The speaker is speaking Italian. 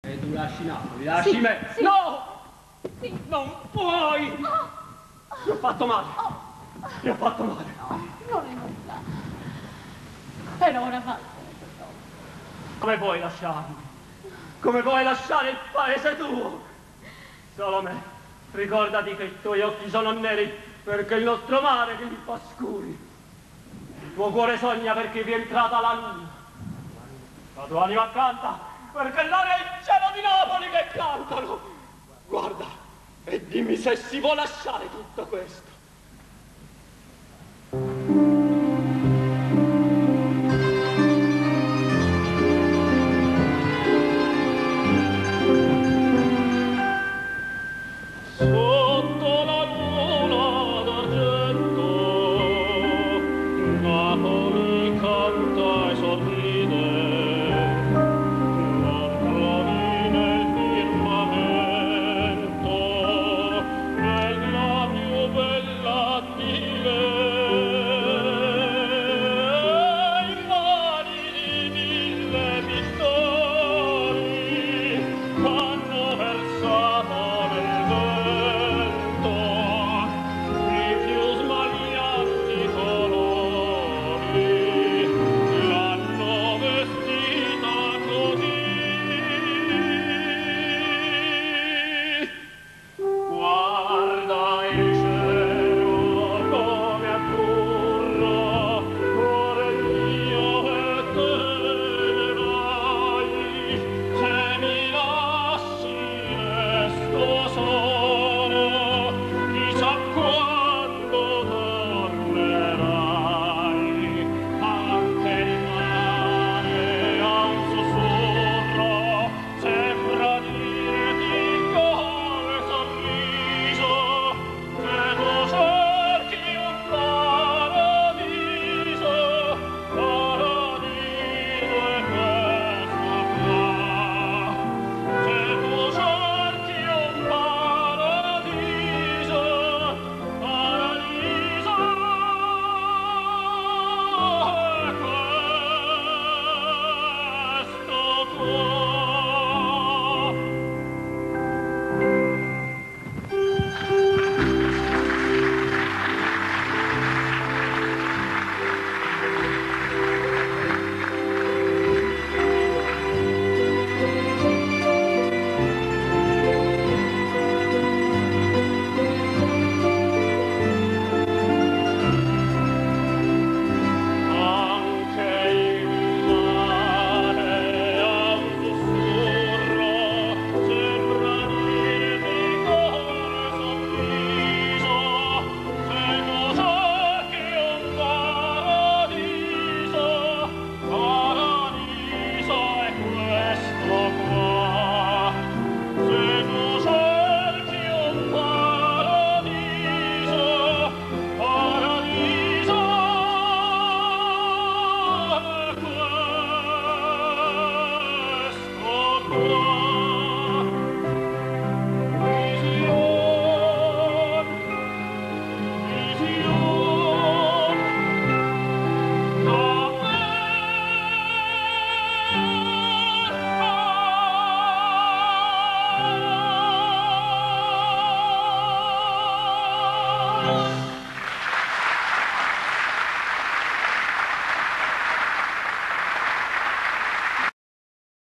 E tu lasci Napoli, lasci Sì, me. sì. No! Sì. Non puoi! Ti ho fatto male. Ti ho fatto male. No, non è nulla. Per ora vattene, però. Come puoi lasciarmi? Come puoi lasciare il paese tuo? Salome, ricordati che i tuoi occhi sono neri perché il nostro mare li fa scuri. Il tuo cuore sogna perché vi è entrata la luna. La tua anima canta perché l'aria e il cielo di Napoli che cantano. Guarda e dimmi se si può lasciare tutto questo.